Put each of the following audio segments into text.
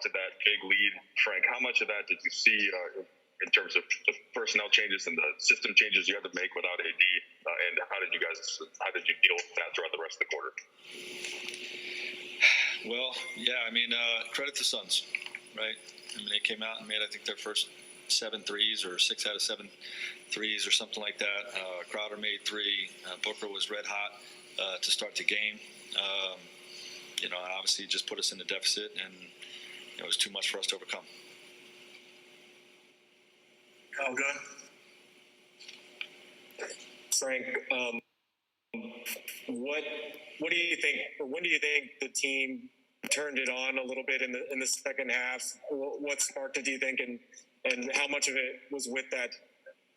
to that big lead, Frank, how much of that did you see in terms of the personnel changes and the system changes you had to make without AD, and how did you deal with that throughout the rest of the quarter? Well, yeah, credit to Suns, right? They came out and made, I think, their first 7 threes or 6 out of 7 threes or something like that. Crowder made 3. Booker was red hot to start the game. And obviously just put us in the deficit, and it was too much for us to overcome. Oh, good. Frank, what do you think, or when do you think the team turned it on a little bit in the second half? What sparked it, do you think, and how much of it was with that,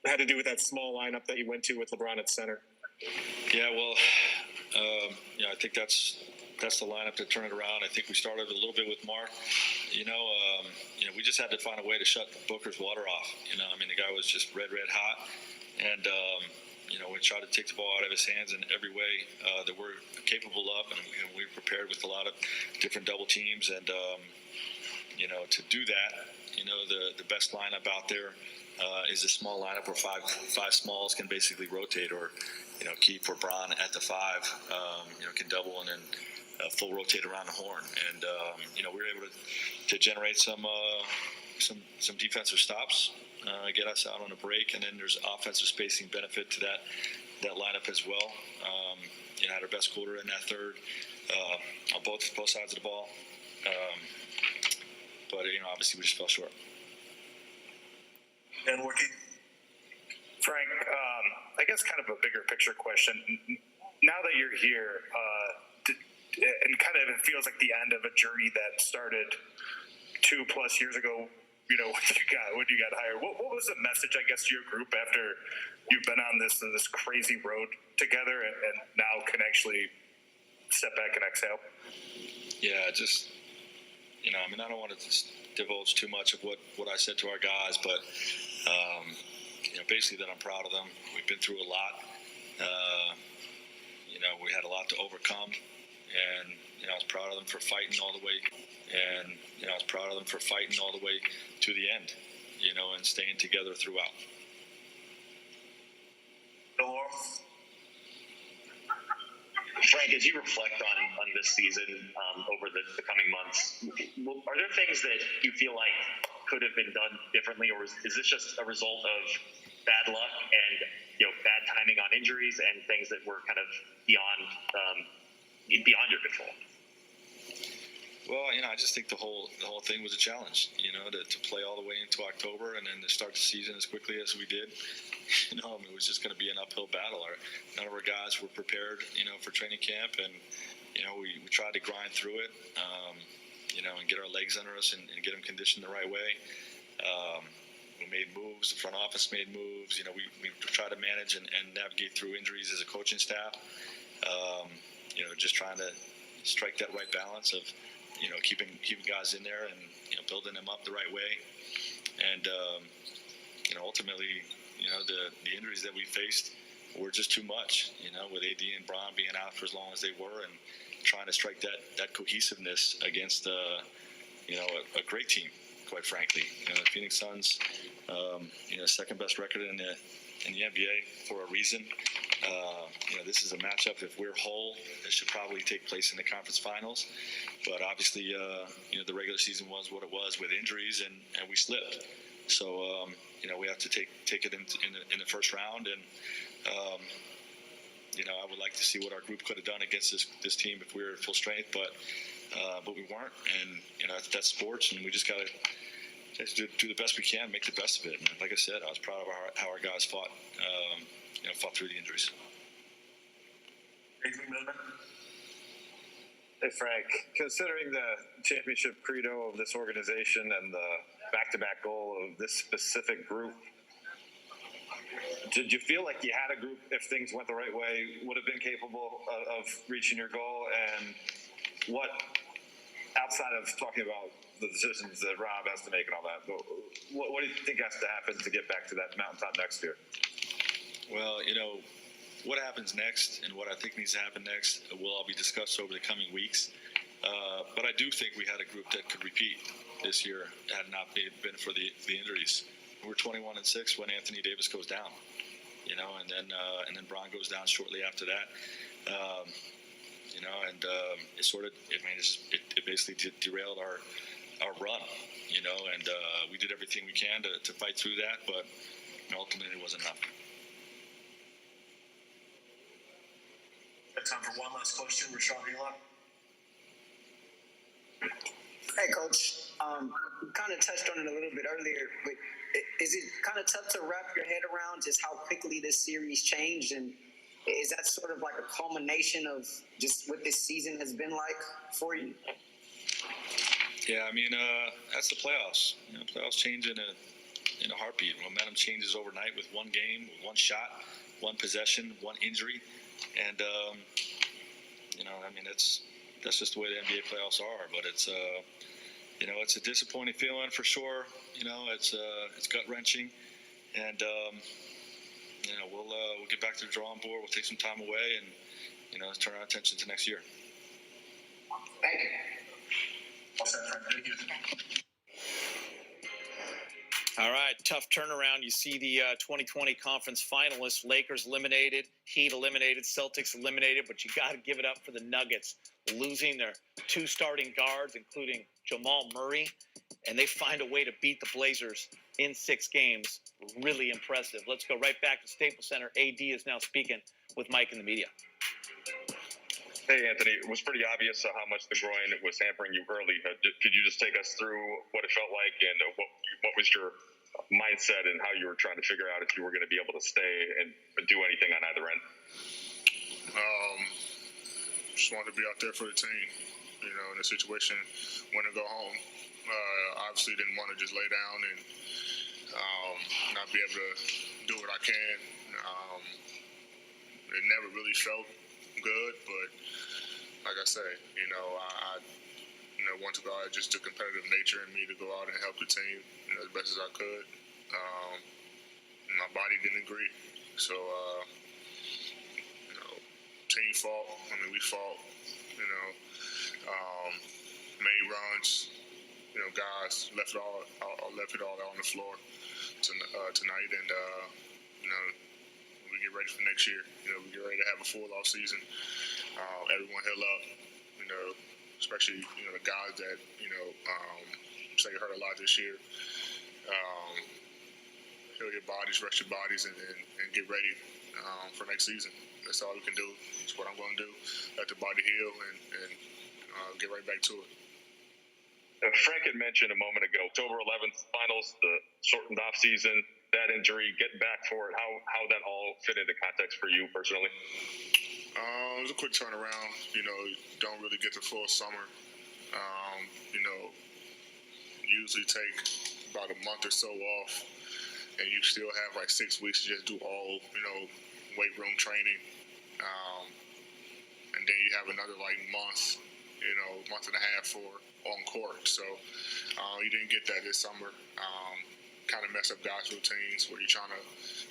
had to do with that small lineup that you went to with LeBron at center? Yeah, well, I think that's the lineup that turned it around. I think we started a little bit with Mark. We just had to find a way to shut Booker's water off. The guy was just red hot, and we tried to take the ball out of his hands in every way that we're capable of, and we prepared with a lot of different double teams, and to do that, the best lineup out there is a small lineup where five smalls can basically rotate, or keep or Bron at the 5, can double and then full rotate around the horn, and we were able to generate some defensive stops, get us out on a break, and then there's offensive spacing benefit to that lineup as well. Had our best quarter in that third on both sides of the ball, but obviously we just fell short. And Wookie? Frank, I guess kind of a bigger picture question. Now that you're here, and kind of it feels like the end of a journey that started 2+ years ago, when you got hired. What was the message, I guess, to your group after you've been on this crazy road together and now can actually step back and exhale? Yeah, just, I don't want to divulge too much of what I said to our guys, but, basically that I'm proud of them. We've been through a lot. We had a lot to overcome, and, I was proud of them for fighting all the way, and, I was proud of them for fighting all the way to the end, and staying together throughout. Frank, as you reflect on this season over the coming months, are there things that you feel like could have been done differently, or is this just a result of bad luck and bad timing on injuries and things that were kind of beyond your control? Well, I just think the whole thing was a challenge, to play all the way into October and then to start the season as quickly as we did. It was just going to be an uphill battle. None of our guys were prepared, for training camp, and, we tried to grind through it, and get our legs under us and get them conditioned the right way. We made moves. The front office made moves. We tried to manage and navigate through injuries as a coaching staff. Just trying to strike that right balance of, keeping guys in there and, building them up the right way. And, ultimately, the injuries that we faced were just too much, with AD and Bron being out for as long as they were, and trying to strike that cohesiveness against, a great team, quite frankly. The Phoenix Suns, second best record in the NBA for a reason. This is a matchup. If we're whole, it should probably take place in the conference finals. But obviously, the regular season was what it was with injuries, and we slipped. So, we have to take it in the first round. And, I would like to see what our group could have done against this team if we were at full strength. But we weren't. And, that's sports, and we just got to do the best we can, make the best of it. And like I said, I was proud of how our guys fought through the injuries. Hey, Frank, considering the championship credo of this organization and the back-to-back goal of this specific group, did you feel like you had a group, if things went the right way, would have been capable of reaching your goal? And what, outside of talking about the decisions that Rob has to make and all that, but what do you think has to happen to get back to that mountaintop next year? Well, what happens next and what I think needs to happen next will all be discussed over the coming weeks. But I do think we had a group that could repeat. this year had not been for the injuries. We're 21-6 when Anthony Davis goes down, and then Bron goes down shortly after that. It sort of, it basically derailed our run, and we did everything we can to fight through that, but ultimately it wasn't enough. Time for one last question, Rashawn Helock. Hey, Coach. You kind of touched on it a little bit earlier, but is it kind of tough to wrap your head around just how quickly this series changed? And is that sort of like a culmination of just what this season has been like for you? Yeah, that's the playoffs. Playoffs change in a heartbeat. Momentum changes overnight with one game, one shot, one possession, one injury. And, that's just the way the NBA playoffs are. But it's a disappointing feeling for sure. It's gut wrenching. And, we'll get back to the drawing board. We'll take some time away and, turn our attention to next year. Thank you. Thank you. All right, tough turnaround. You see the 2020 conference finalists, Lakers eliminated, Heat eliminated, Celtics eliminated, but you got to give it up for the Nuggets, losing their two starting guards, including Jamal Murray, and they find a way to beat the Blazers in 6 games. Really impressive. Let's go right back to Staples Center. AD is now speaking with Mike in the media. Hey, Anthony, it was pretty obvious how much the groin was hampering you early. Could you just take us through what it felt like and what was your mindset and how you were trying to figure out if you were going to be able to stay and do anything on either end? Just wanted to be out there for the team, in a situation, win or go home. Obviously didn't want to just lay down and not be able to do what I can. It never really felt good, but like I say, I want to go out, just the competitive nature in me to go out and help the team, as best as I could. My body didn't agree, so team fought. We fought. Made runs. Guys left it all out on the floor tonight, and we get ready for next year. We get ready to have a full off season. Everyone heal up. Especially the guys that say you hurt a lot this year. Heal your bodies, rest your bodies, and get ready for next season. That's all we can do. That's what I'm going to do. Let the body heal and get right back to it. Frank had mentioned a moment ago, October 11th finals, the shortened off season, that injury, getting back for it. How that all fit into context for you personally? It was a quick turnaround. Don't really get the full summer. Usually take about a month or so off, and you still have like 6 weeks to just do all weight room training, and then you have another month, month and a half for on court. So you didn't get that this summer. Kind of mess up guys' routines where you're trying to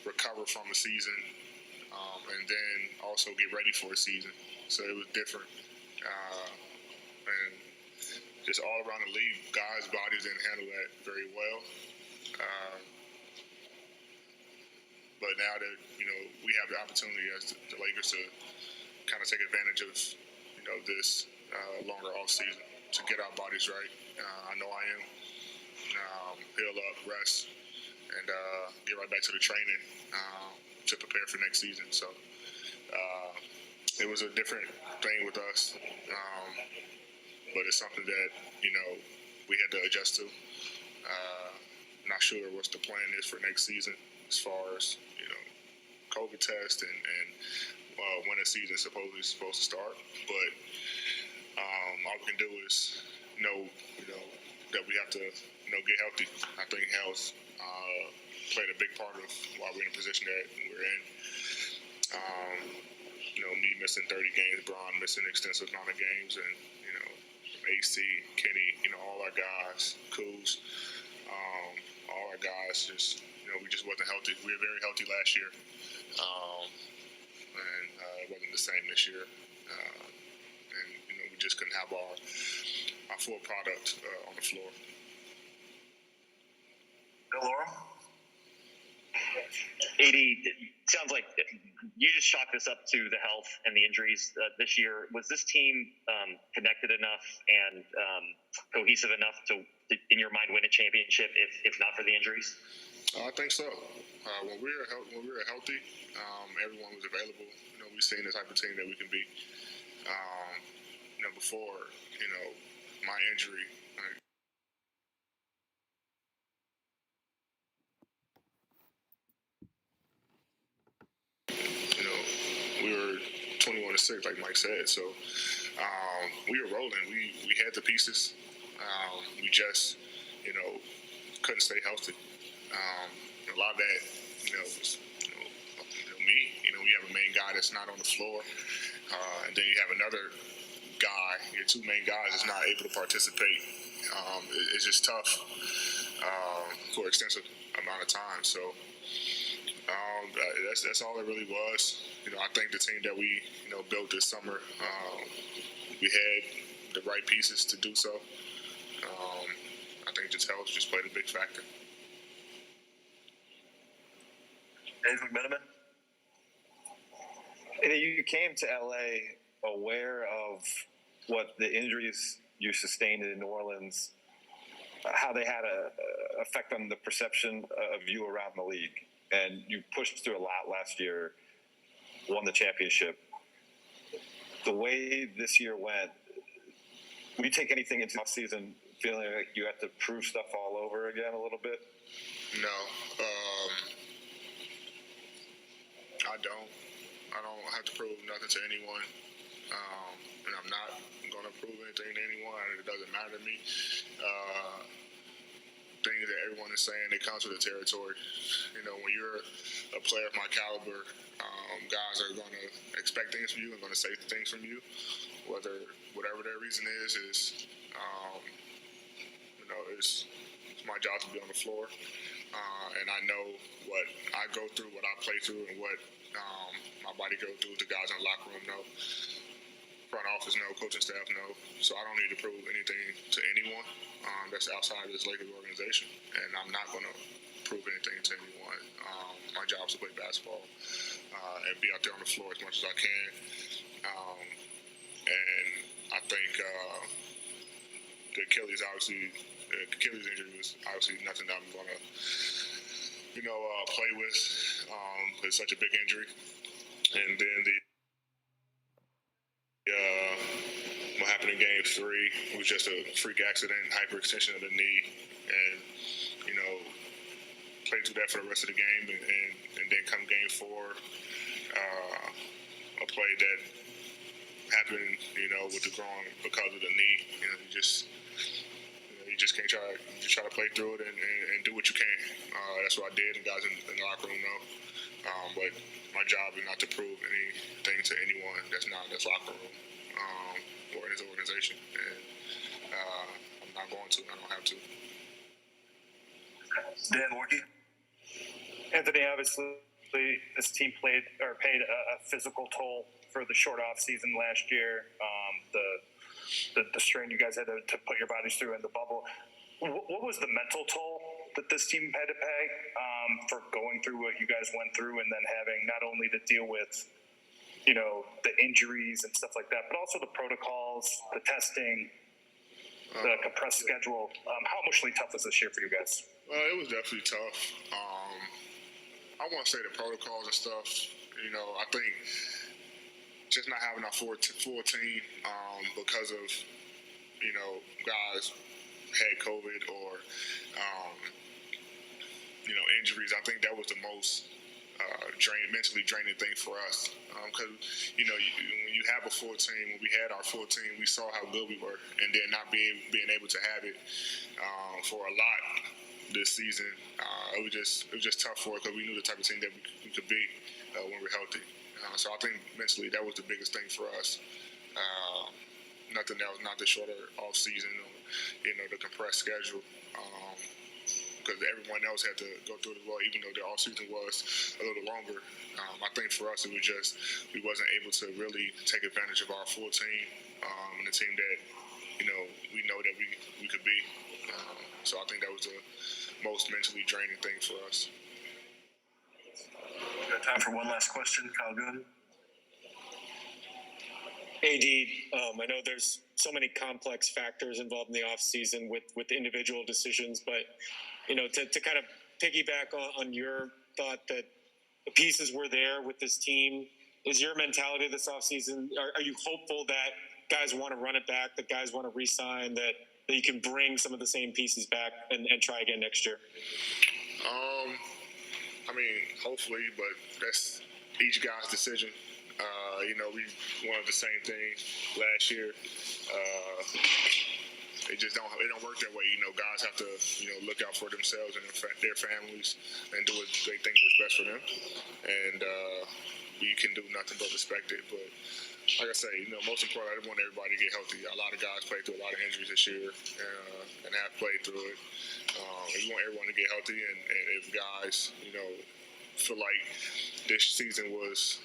recover from a season. And then also get ready for a season. So it was different. And just all around the league, guys' bodies didn't handle that very well. But now that, we have the opportunity as the Lakers to kind of take advantage of, this longer off season to get our bodies right. I know I am. Heal up, rest, and get right back to the training to prepare for next season. So it was a different thing with us, but it's something that we had to adjust to. Not sure what the plan is for next season as far as COVID test and when the season is supposed to start. But all we can do is know that we have to get healthy. I think health played a big part of why we're in the position that we're in. Me missing 30 games, Bron missing extensive amount of games, and AC, Kenny, all our guys, Kuz, all our guys just we just wasn't healthy. We were very healthy last year, and it wasn't the same this year. And we just couldn't have our full product on the floor. Bill Oram. AD, it sounds like you just chalked this up to the health and the injuries this year. Was this team connected enough and cohesive enough to, in your mind, win a championship if not for the injuries? I think so. When we were healthy, everyone was available. You know, we've seen the type of team that we can be. You know, before my injury. You know, we were 21-6, like Mike said. So we were rolling. We had the pieces. We just, couldn't stay healthy. A lot of that, was, me. We have a main guy that's not on the floor, and then you have another guy. Your two main guys is not able to participate. It's just tough for an extensive amount of time. So that's all it really was. I think the team that we built this summer, we had the right pieces to do so. I think just health just played a big factor. Dave McMenamin. You came to LA aware of what the injuries you sustained in New Orleans, how they had an effect on the perception of you around the league. And you pushed through a lot last year, won the championship. The way this year went, would you take anything into the season feeling like you had to prove stuff all over again a little bit? No. I don't. I don't have to prove nothing to anyone. And I'm not going to prove anything to anyone. It doesn't matter to me. Things that everyone is saying, they come to the territory. When you're a player of my caliber, guys are going to expect things from you and going to say things from you, whatever their reason is it's my job to be on the floor. And I know what I go through, what I play through, and what my body goes through. The guys in the locker room know. Front office know, coaching staff know. So I don't need to prove anything to anyone that's outside of this Lakers organization. And I'm not going to prove anything to anyone. My job is to play basketball and be out there on the floor as much as I can. And I think the Achilles injury was obviously nothing that I'm going to, play with. It's such a big injury. And then what happened in Game 3 was just a freak accident, hyperextension of the knee, and played through that for the rest of the game, and then come Game 4, a play that happened, with the groin because of the knee. You just can't try. You just try to play through it and do what you can. That's what I did, and guys in the locker room know. But my job is not to prove anything to anyone that's not in this locker room or in this organization. And I'm not going to. I don't have to. Dan Warkey. Anthony, obviously, this team paid a physical toll for the short off season last year. The strain you guys had to put your bodies through in the bubble. What was the mental toll that this team had to pay for going through what you guys went through, and then having not only to deal with the injuries and stuff like that, but also the protocols, the testing, the compressed schedule? How emotionally tough was this year for you guys? Well, it was definitely tough. I want to say the protocols and stuff. I think just not having our full team because of guys had COVID or injuries. I think that was the most mentally draining thing for us. Because when you have a full team, when we had our full team, we saw how good we were, and then not being able to have it for a lot this season, it was just tough for us because we knew the type of team that we could be when we're healthy. So I think mentally that was the biggest thing for us. Nothing else, not the shorter off season or the compressed schedule. Because everyone else had to go through it as well, even though their off season was a little longer. I think for us it was just we wasn't able to really take advantage of our full team and the team that we know that we could be. So I think that was the most mentally draining thing for us. We got time for one last question. Kyle, go ahead. AD, I know there's so many complex factors involved in the offseason with individual decisions, but, to kind of piggyback on your thought that the pieces were there with this team, is your mentality this offseason, are you hopeful that guys want to run it back, that guys want to re-sign, that you can bring some of the same pieces back and try again next year? Hopefully, but that's each guy's decision. We wanted the same thing last year. It don't work that way. Guys have to, look out for themselves and their families and do what they think is best for them. And we can do nothing but respect it. But like I say, most important, I want everybody to get healthy. A lot of guys played through a lot of injuries this year and have played through it. We want everyone to get healthy, and if guys, feel like this season was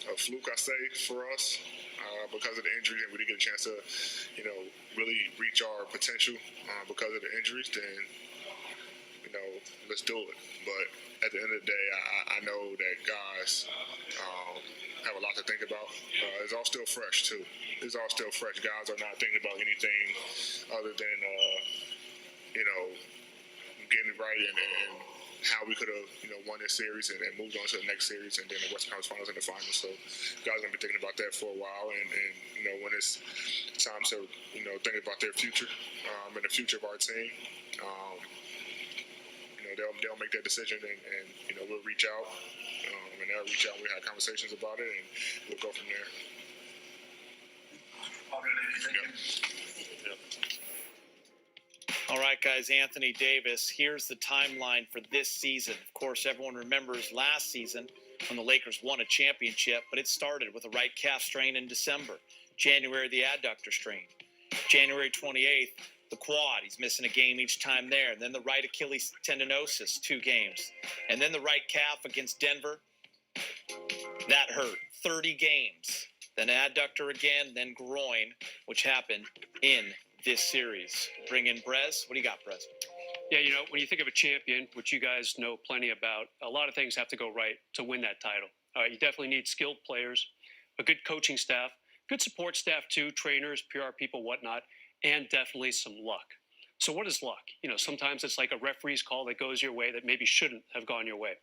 a fluke, I say, for us because of the injury, and we didn't get a chance to, really reach our potential because of the injuries, then, let's do it. But at the end of the day, I know that guys have a lot to think about. It's all still fresh, too. It's all still fresh. Guys are not thinking about anything other than, getting it right and how we could have, won this series and moved on to the next series and then the Western Conference Finals and the finals. So guys are going to be thinking about that for a while. And when it's time to, think about their future and the future of our team, they'll make that decision and we'll reach out. And they'll reach out. We'll have conversations about it and we'll go from there. All right, guys, Anthony Davis, here's the timeline for this season. Of course, everyone remembers last season when the Lakers won a championship, but it started with a right calf strain in December. January, the adductor strain. January 28th, the quad. He's missing a game each time there. And then the right Achilles tendinosis, 2 games. And then the right calf against Denver. That hurt. 30 games. Then adductor again, then groin, which happened in this series. Bring in Brez. What do you got, Brez? Yeah, when you think of a champion, which you guys know plenty about, a lot of things have to go right to win that title. You definitely need skilled players, a good coaching staff, good support staff too, trainers, PR people, whatnot, and definitely some luck. So what is luck? Sometimes it's like a referee's call that goes your way that maybe shouldn't have gone your way.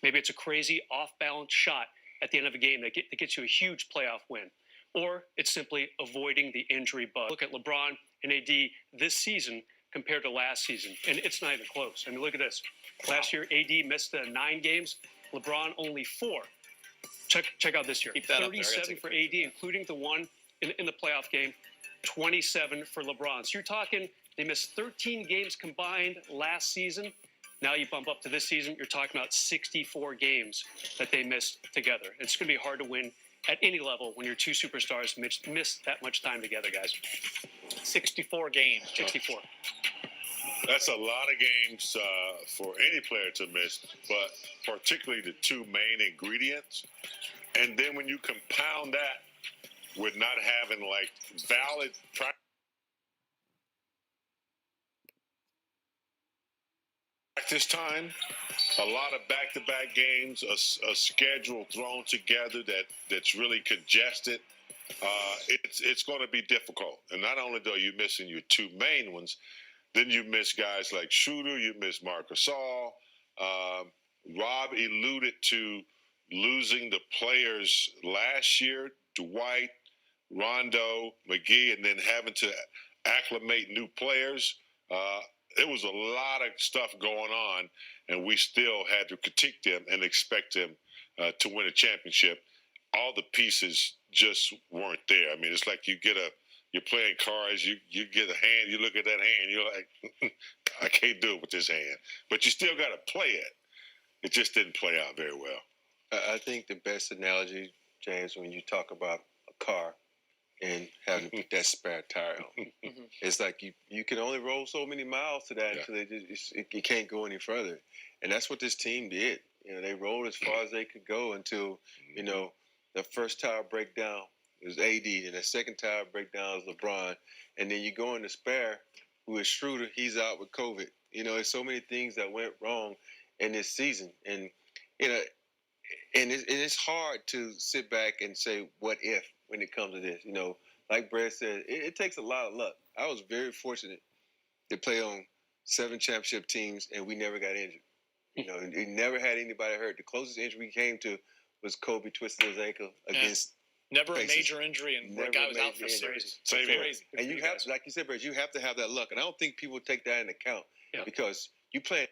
Maybe it's a crazy off-balance shot at the end of a game that gets you a huge playoff win. Or it's simply avoiding the injury bug. Look at LeBron and AD this season compared to last season, and it's not even close. I mean, look at this. Last year, AD missed 9 games, LeBron only 4. Check out this year. Keep that 37 for AD, including the one in the playoff game, 27 for LeBron. So you're talking they missed 13 games combined last season. Now you bump up to this season, you're talking about 64 games that they missed together. It's going to be hard to win at any level when your 2 superstars miss that much time together, guys. 64 games. 64. That's a lot of games for any player to miss, but particularly the 2 main ingredients. And then when you compound that with not having valid practice time, a lot of back-to-back games, a schedule thrown together that's really congested, it's going to be difficult. And not only are you missing your 2 main ones, then you miss guys like Schroeder, you miss Marc Gasol. Rob alluded to losing the players last year, Dwight, Rondo, McGee, and then having to acclimate new players. There was a lot of stuff going on, and we still had to critique them and expect them to win a championship. All the pieces just weren't there. I mean, it's like you're playing cards, you get a hand, you look at that hand, you're like, I can't do it with this hand. But you still got to play it. It just didn't play out very well. I think the best analogy, James, when you talk about a car and having to put that spare tire on, it's like you can only roll so many miles to that until it can't go any further. And that's what this team did. They rolled as far as they could go until, the first tire breakdown it was AD, and the second tire breakdown was LeBron, and then you go into spare, who is Schroeder, he's out with COVID. You know, there's so many things that went wrong in this season, and you know, and it's hard to sit back and say what if when it comes to this. You know, like Brad said, it takes a lot of luck. I was very fortunate to play on 7 championship teams, and we never got injured. You know, we never had anybody hurt. The closest injury we came to was Kobe twisting his ankle against. Never a major injury, and the guy was out for series. Same here. Crazy. And you have, like you said, Brad, you have to have that luck. And I don't think people take that into account because you play